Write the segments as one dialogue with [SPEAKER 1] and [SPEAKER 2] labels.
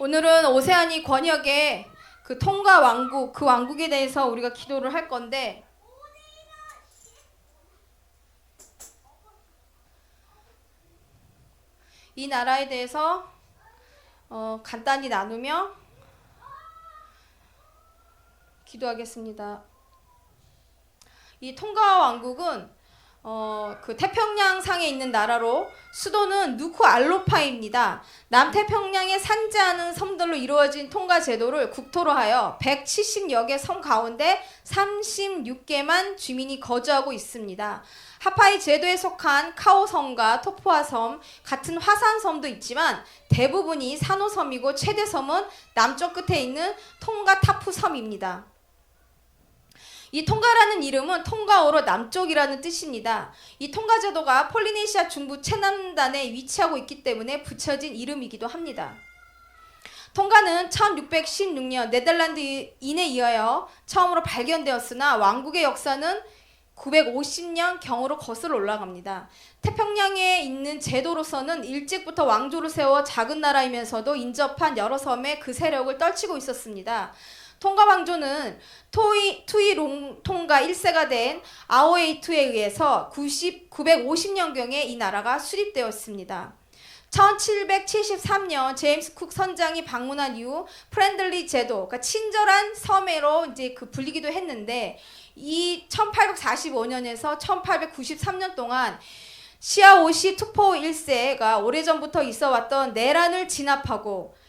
[SPEAKER 1] 오늘은 오세아니 권역의 그 통가 왕국, 그 왕국에 대해서 우리가 기도를 할 건데, 이 나라에 대해서 간단히 나누며 기도하겠습니다. 이 통가 왕국은 그 태평양 상에 있는 나라로 수도는 누쿠알로파입니다. 남태평양의 산지하는 섬들로 이루어진 통가 제도를 국토로 하여 170여 개 섬 가운데 36개만 주민이 거주하고 있습니다. 하파이 제도에 속한 카오섬과 토포아섬 같은 화산섬도 있지만 대부분이 산호섬이고 최대 섬은 남쪽 끝에 있는 통가타푸 섬입니다. 이 통가라는 이름은 통가어로 남쪽이라는 뜻입니다. 이 통가 제도가 폴리네시아 중부 최남단에 위치하고 있기 때문에 붙여진 이름이기도 합니다. 통가는 1616년 네덜란드인에 의하여 처음으로 발견되었으나 왕국의 역사는 950년 경으로 거슬러 올라갑니다. 태평양에 있는 제도로서는 일찍부터 왕조를 세워 작은 나라이면서도 인접한 여러 섬에 그 세력을 떨치고 있었습니다. 통가 왕조는 투이롱통가 1세가 된 아오에이투에 의해서 950년경에 이 나라가 수립되었습니다. 1773년 제임스 쿡 선장이 방문한 이후 프렌들리 제도, 그러니까 친절한 섬으로 이제 불리기도 했는데, 이 1845년에서 1893년 동안 시아오시 투포 1세가 오래전부터 있어왔던 내란을 진압하고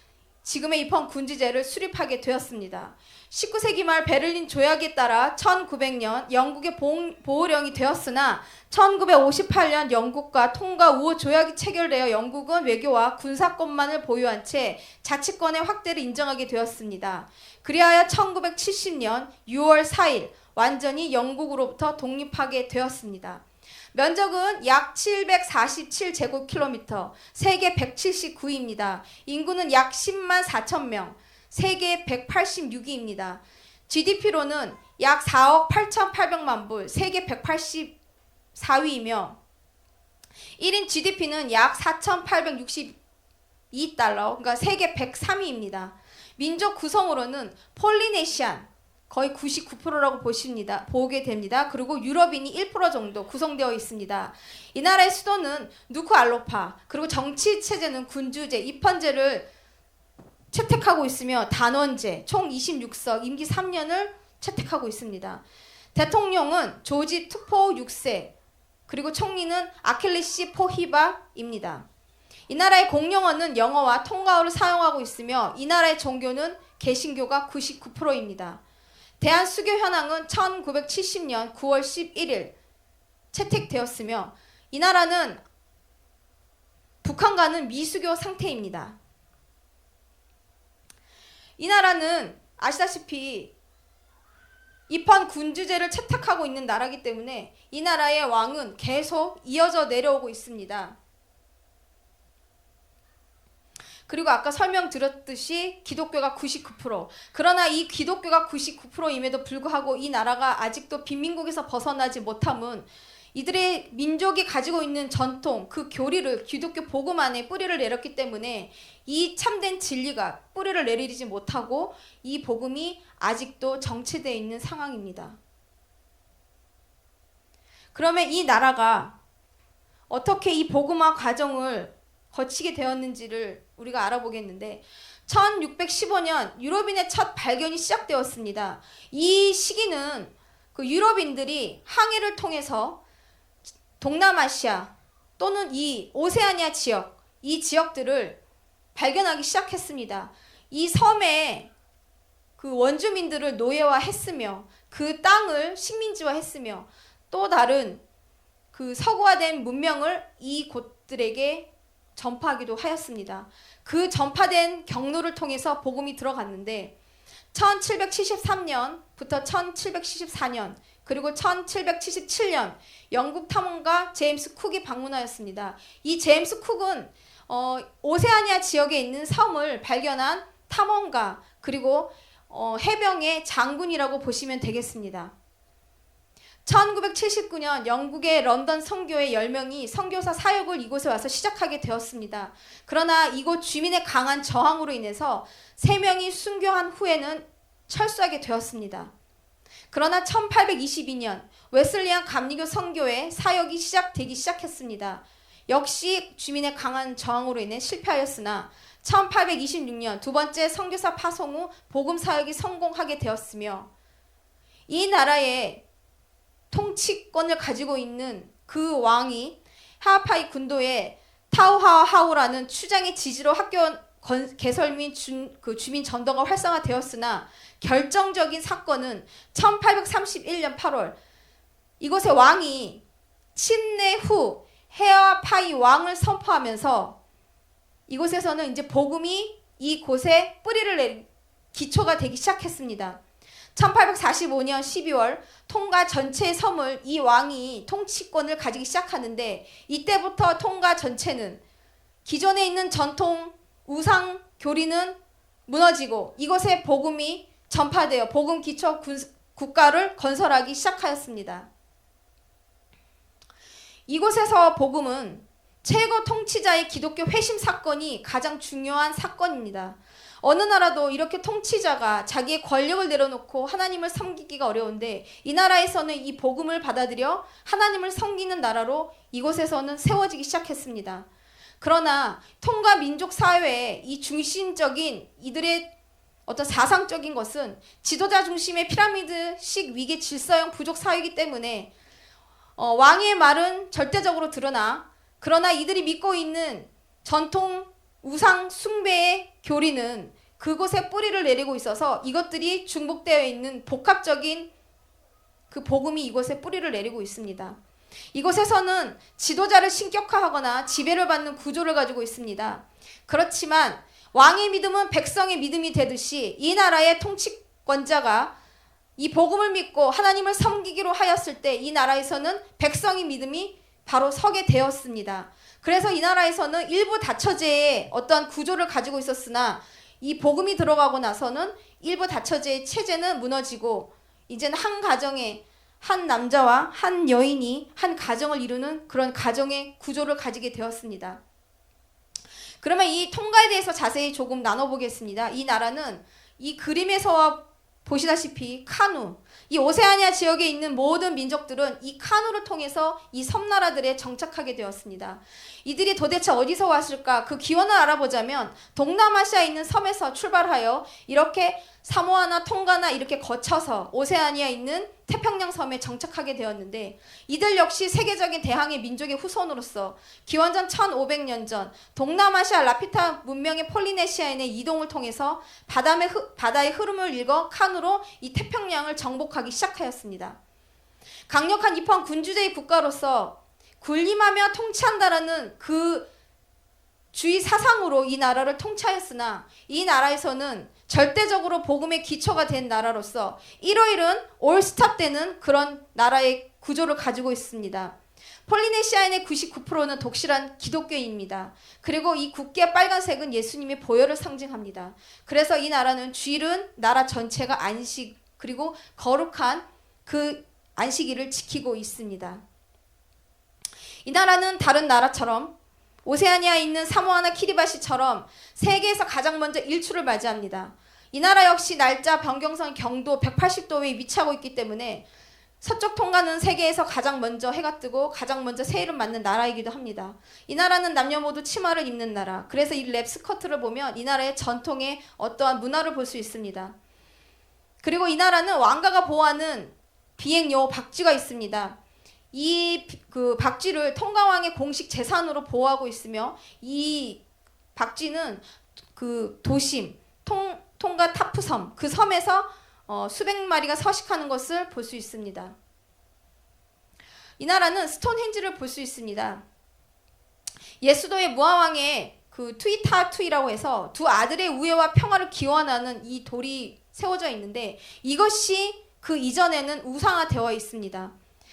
[SPEAKER 1] 지금의 이펀 군주제를 수립하게 되었습니다. 19세기 말 베를린 조약에 따라 1900년 영국의 보호령이 되었으나 1958년 영국과 통가 우호 조약이 체결되어 영국은 외교와 군사권만을 보유한 채 자치권의 확대를 인정하게 되었습니다. 그리하여 1970년 6월 4일 완전히 영국으로부터 독립하게 되었습니다. 면적은 약 747제곱킬로미터, 세계 179위입니다. 인구는 약 10만 4천 명, 세계 186위입니다. GDP로는 약 4억 8,800만 불, 세계 184위이며 1인 GDP는 약 4,862달러, 그러니까 세계 103위입니다. 민족 구성으로는 폴리네시안, 거의 99%라고 보게 됩니다. 그리고 유럽인이 1% 정도 구성되어 있습니다. 이 나라의 수도는 누쿠알로파, 그리고 정치 체제는 군주제, 입헌제를 채택하고 있으며 단원제, 총 26석, 임기 3년을 채택하고 있습니다. 대통령은 조지 투포 6세, 그리고 총리는 아킬레시 포히바입니다. 이 나라의 공용어는 영어와 통가어를 사용하고 있으며 이 나라의 종교는 개신교가 99%입니다. 대한수교 현황은 1970년 9월 11일 채택되었으며 이 나라는 북한과는 미수교 상태입니다. 이 나라는 아시다시피 입헌 군주제를 채택하고 있는 나라이기 때문에 이 나라의 왕은 계속 이어져 내려오고 있습니다. 그리고 아까 설명드렸듯이 기독교가 99%. 그러나 이 기독교가 99%임에도 불구하고 이 나라가 아직도 빈민국에서 벗어나지 못함은 이들의 민족이 가지고 있는 전통, 그 교리를 기독교 복음 안에 뿌리를 내렸기 때문에 이 참된 진리가 뿌리를 내리지 못하고 이 복음이 아직도 정체되어 있는 상황입니다. 그러면 이 나라가 어떻게 이 복음화 과정을 거치게 되었는지를 우리가 알아보겠는데 1615년 유럽인의 첫 발견이 시작되었습니다. 이 시기는 그 유럽인들이 항해를 통해서 동남아시아 또는 이 오세아니아 지역, 이 지역들을 발견하기 시작했습니다. 이 섬에 그 원주민들을 노예화했으며 그 땅을 식민지화했으며 또 다른 그 서구화된 문명을 이 곳들에게 전파하기도 하였습니다. 그 전파된 경로를 통해서 복음이 들어갔는데 1773년부터 1774년 그리고 1777년 영국 탐험가 제임스 쿡이 방문하였습니다. 이 제임스 쿡은 오세아니아 지역에 있는 섬을 발견한 탐험가 그리고 해병의 장군이라고 보시면 되겠습니다. 1979년 영국의 런던 선교회 10명이 선교사 사역을 이곳에 와서 시작하게 되었습니다. 그러나 이곳 주민의 강한 저항으로 인해서 3명이 순교한 후에는 철수하게 되었습니다. 그러나 1822년 웨슬리안 감리교 선교회 사역이 시작되기 시작했습니다. 역시 주민의 강한 저항으로 인해 실패하였으나 1826년 두 번째 선교사 파송 후 복음 사역이 성공하게 되었으며, 이 나라의 통치권을 가지고 있는 그 왕이 하아파이 군도의 타우하하우라는 추장의 지지로 학교 개설 및 주민 전도가 활성화되었으나, 결정적인 사건은 1831년 8월 이곳의 왕이 침례 후 헤아파이 왕을 선포하면서 이곳에서는 이제 복음이 이곳에 뿌리를 내린 기초가 되기 시작했습니다. 1845년 12월 통가 전체의 섬을 이 왕이 통치권을 가지기 시작하는데, 이때부터 통가 전체는 기존에 있는 전통 우상 교리는 무너지고 이곳에 복음이 전파되어 복음 기초 국가를 건설하기 시작하였습니다. 이곳에서 복음은 최고 통치자의 기독교 회심 사건이 가장 중요한 사건입니다. 어느 나라도 이렇게 통치자가 자기의 권력을 내려놓고 하나님을 섬기기가 어려운데, 이 나라에서는 이 복음을 받아들여 하나님을 섬기는 나라로 이곳에서는 세워지기 시작했습니다. 그러나 통가 민족 사회의 이 중심적인 이들의 어떤 사상적인 것은 지도자 중심의 피라미드식 위계 질서형 부족 사회이기 때문에 왕의 말은 절대적으로 드러나, 그러나 이들이 믿고 있는 전통 우상 숭배의 교리는 그곳에 뿌리를 내리고 있어서 이것들이 중복되어 있는 복합적인 그 복음이 이곳에 뿌리를 내리고 있습니다. 이곳에서는 지도자를 신격화하거나 지배를 받는 구조를 가지고 있습니다. 그렇지만 왕의 믿음은 백성의 믿음이 되듯이 이 나라의 통치권자가 이 복음을 믿고 하나님을 섬기기로 하였을 때 이 나라에서는 백성의 믿음이 바로 서게 되었습니다. 그래서 이 나라에서는 일부 다처제의 어떤 구조를 가지고 있었으나, 이 복음이 들어가고 나서는 일부 다처제의 체제는 무너지고 이제는 한 가정에 한 남자와 한 여인이 한 가정을 이루는 그런 가정의 구조를 가지게 되었습니다. 그러면 이 통가에 대해서 자세히 조금 나눠보겠습니다. 이 나라는 이 그림에서 보시다시피 카누, 이 오세아니아 지역에 있는 모든 민족들은 이 카누를 통해서 이 섬나라들에 정착하게 되었습니다. 이들이 도대체 어디서 왔을까? 그 기원을 알아보자면 동남아시아에 있는 섬에서 출발하여 이렇게 사모아나 통가나 이렇게 거쳐서 오세아니아에 있는 태평양 섬에 정착하게 되었는데, 이들 역시 세계적인 대항해 민족의 후손으로서 기원전 1500년 전 동남아시아 라피타 문명의 폴리네시아인의 이동을 통해서 바다의 흐름을 읽어 카누로 이 태평양을 정복하기 시작하였습니다. 강력한 입헌 군주제의 국가로서 군림하며 통치한다라는 그 주의 사상으로 이 나라를 통치하였으나, 이 나라에서는 절대적으로 복음의 기초가 된 나라로서 일요일은 올스탑되는 그런 나라의 구조를 가지고 있습니다. 폴리네시아인의 99%는 독실한 기독교인입니다. 그리고 이 국기의 빨간색은 예수님의 보혈을 상징합니다. 그래서 이 나라는 주일은 나라 전체가 안식 그리고 거룩한 그 안식일을 지키고 있습니다. 이 나라는 다른 나라처럼 오세아니아에 있는 사모아나 키리바시처럼 세계에서 가장 먼저 일출을 맞이합니다. 이 나라 역시 날짜 변경선 경도 180도에 위치하고 있기 때문에 서쪽 통가는 세계에서 가장 먼저 해가 뜨고 가장 먼저 새해를 맞는 나라이기도 합니다. 이 나라는 남녀 모두 치마를 입는 나라. 그래서 이 랩 스커트를 보면 이 나라의 전통의 어떠한 문화를 볼 수 있습니다. 그리고 이 나라는 왕가가 보호하는 비행여우 박쥐가 있습니다. 이 박쥐를 통가왕의 공식 재산으로 보호하고 있으며, 이 박쥐는 그 도심 통가 타프섬 그 섬에서 수백 마리가 서식하는 것을 볼 수 있습니다. 이 나라는 스톤헨지를 볼 수 있습니다. 예수도의 무아왕의 그 투이타투이라고 해서 두 아들의 우애와 평화를 기원하는 이 돌이 세워져 있는데, 이것이 그 이전에는 우상화되어 있습니다.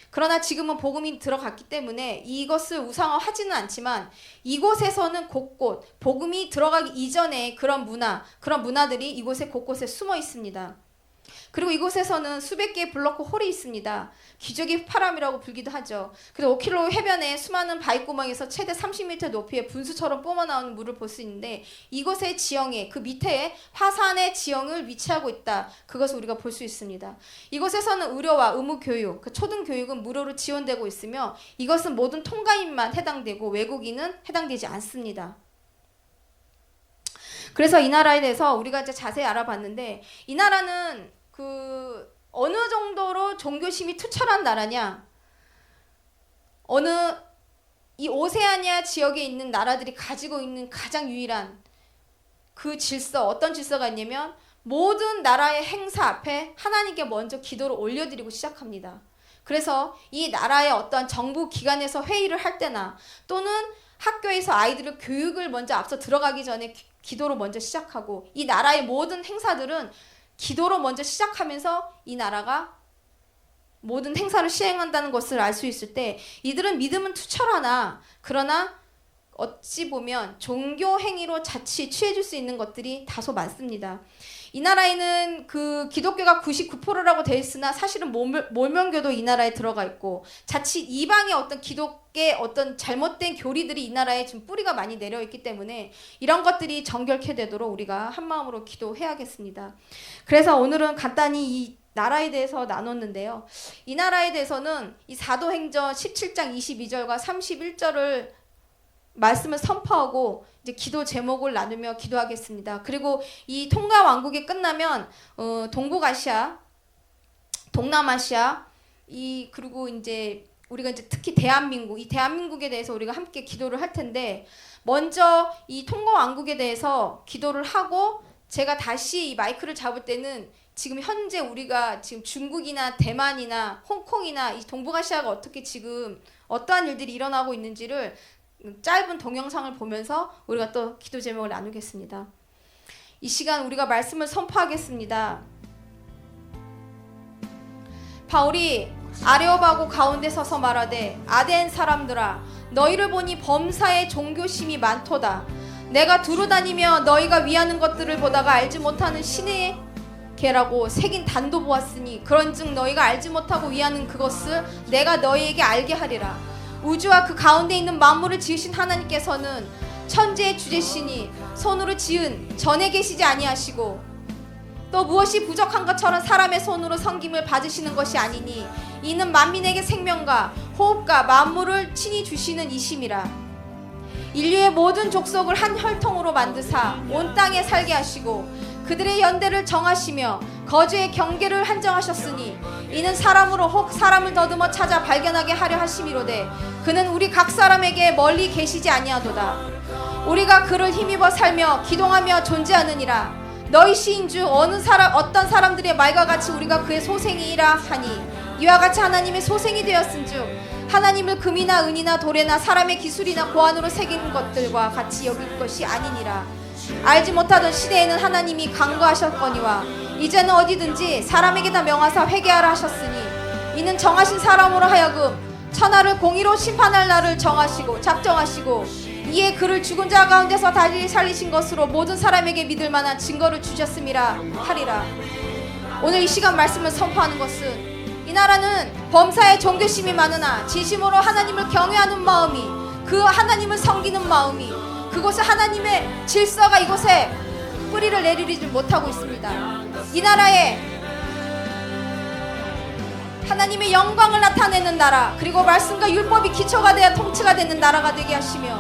[SPEAKER 1] 그러나 지금은 복음이 들어갔기 때문에 이것을 우상화하지는 않지만, 이곳에서는 곳곳 복음이 들어가기 이전에 그런 문화들이 이곳에 곳곳에 숨어 있습니다. 그리고 이곳에서는 수백 개의 블럭 홀이 있습니다. 기적의 휘파람이라고 불기도 하죠. 그래서 5km 해변에 수많은 바위구멍에서 최대 30m 높이의 분수처럼 뿜어나오는 물을 볼 수 있는데 이곳의 지형에 그 밑에 화산의 지형을 위치하고 있다. 그것을 우리가 볼 수 있습니다. 이곳에서는 의료와 의무교육, 그 초등교육은 무료로 지원되고 있으며 이것은 모든 통가인만 해당되고 외국인은 해당되지 않습니다. 그래서 이 나라에 대해서 우리가 이제 자세히 알아봤는데 이 나라는 어느 정도로 종교심이 투철한 나라냐? 이 오세아니아 지역에 있는 나라들이 가지고 있는 가장 유일한 그 질서, 어떤 질서가 있냐면 모든 나라의 행사 앞에 하나님께 먼저 기도를 올려드리고 시작합니다. 그래서 이 나라의 어떤 정부 기관에서 회의를 할 때나 또는 학교에서 아이들을 교육을 먼저 앞서 들어가기 전에 기도로 먼저 시작하고 이 나라의 모든 행사들은 기도로 먼저 시작하면서 이 나라가 모든 행사를 시행한다는 것을 알 수 있을 때 이들은 믿음은 투철하나 그러나 어찌 보면 종교 행위로 자칫 취해질 수 있는 것들이 다소 많습니다. 이 나라에는 그 기독교가 99%라고 되어 있으나 사실은 몰몬교도 이 나라에 들어가 있고 자칫 이방의 어떤 기독교의 어떤 잘못된 교리들이 이 나라에 좀 뿌리가 많이 내려 있기 때문에 이런 것들이 정결케 되도록 우리가 한마음으로 기도해야겠습니다. 그래서 오늘은 간단히 이 나라에 대해서 나눴는데요. 이 나라에 대해서는 이 사도행전 17장 22절과 31절을 말씀을 선포하고 이제 기도 제목을 나누며 기도하겠습니다. 그리고 이 통가 왕국이 끝나면 동북아시아, 동남아시아 그리고 이제 우리가 이제 특히 대한민국, 이 대한민국에 대해서 우리가 함께 기도를 할 텐데 먼저 이 통가 왕국에 대해서 기도를 하고 제가 다시 이 마이크를 잡을 때는 지금 현재 우리가 지금 중국이나 대만이나 홍콩이나 이 동북아시아가 어떻게 지금 어떠한 일들이 일어나고 있는지를 짧은 동영상을 보면서 우리가 또 기도 제목을 나누겠습니다. 이 시간 우리가 말씀을 선포하겠습니다. 바울이 아레오바고 가운데 서서 말하되 아덴 사람들아 너희를 보니 범사에 종교심이 많도다. 내가 두루 다니며 너희가 위하는 것들을 보다가 알지 못하는 신의 개라고 새긴 단도 보았으니 그런즉 너희가 알지 못하고 위하는 그것을 내가 너희에게 알게 하리라. 우주와 그 가운데 있는 만물을 지으신 하나님께서는 천지의 주제시니 손으로 지은 전에 계시지 아니하시고 또 무엇이 부족한 것처럼 사람의 손으로 섬김을 받으시는 것이 아니니 이는 만민에게 생명과 호흡과 만물을 친히 주시는 이심이라. 인류의 모든 족속을 한 혈통으로 만드사 온 땅에 살게 하시고 그들의 연대를 정하시며 거주의 경계를 한정하셨으니 이는 사람으로 혹 사람을 더듬어 찾아 발견하게 하려 하심이로되 그는 우리 각 사람에게 멀리 계시지 아니하도다. 우리가 그를 힘입어 살며 기동하며 존재하느니라. 너희 시인 중 어떤 사람들의 말과 같이 우리가 그의 소생이라 하니 이와 같이 하나님의 소생이 되었은즉 하나님을 금이나 은이나 돌에나 사람의 기술이나 고안으로 새긴 것들과 같이 여길 것이 아니니라. 알지 못하던 시대에는 하나님이 강구하셨거니와 이제는 어디든지 사람에게 다 명하사 회개하라 하셨으니 이는 정하신 사람으로 하여금 천하를 공의로 심판할 날을 정하시고 작정하시고 이에 그를 죽은 자 가운데서 다시 살리신 것으로 모든 사람에게 믿을 만한 증거를 주셨음이라 하리라. 오늘 이 시간 말씀을 선포하는 것은 이 나라는 범사에 종교심이 많으나 진심으로 하나님을 경외하는 마음이 그 하나님을 섬기는 마음이 그곳에 하나님의 질서가 이곳에 뿌리를 내리지 못하고 있습니다. 이 나라에 하나님의 영광을 나타내는 나라 그리고 말씀과 율법이 기초가 되어 통치가 되는 나라가 되게 하시며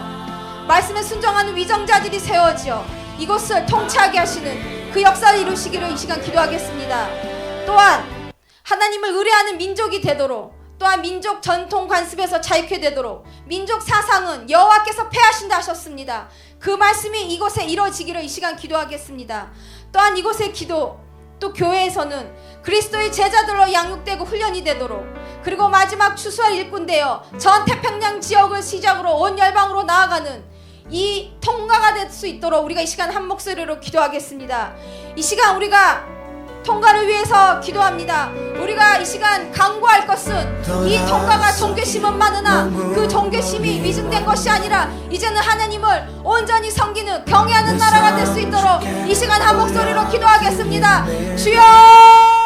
[SPEAKER 1] 말씀에 순종하는 위정자들이 세워지어 이곳을 통치하게 하시는 그 역사를 이루시기를 이 시간 기도하겠습니다. 또한 하나님을 의뢰하는 민족이 되도록 또한 민족 전통 관습에서 자유케 되도록 민족 사상은 여호와께서 패하신다 하셨습니다. 그 말씀이 이곳에 이루어지기를 이 시간 기도하겠습니다. 또한 이곳의 기도 또 교회에서는 그리스도의 제자들로 양육되고 훈련이 되도록 그리고 마지막 추수할 일꾼 되어 전 태평양 지역을 시작으로 온 열방으로 나아가는 이 통과가 될 수 있도록 우리가 이 시간 한 목소리로 기도하겠습니다. 이 시간 우리가 통과를 위해서 기도합니다. 우리가 이 시간 강구할 것은 이 통과가 종교심은 많으나 그 종교심이 위증된 것이 아니라 이제는 하나님을 온전히 섬기는 경외하는 나라가 될 수 있도록 이 시간 한 목소리로 기도하겠습니다. 주여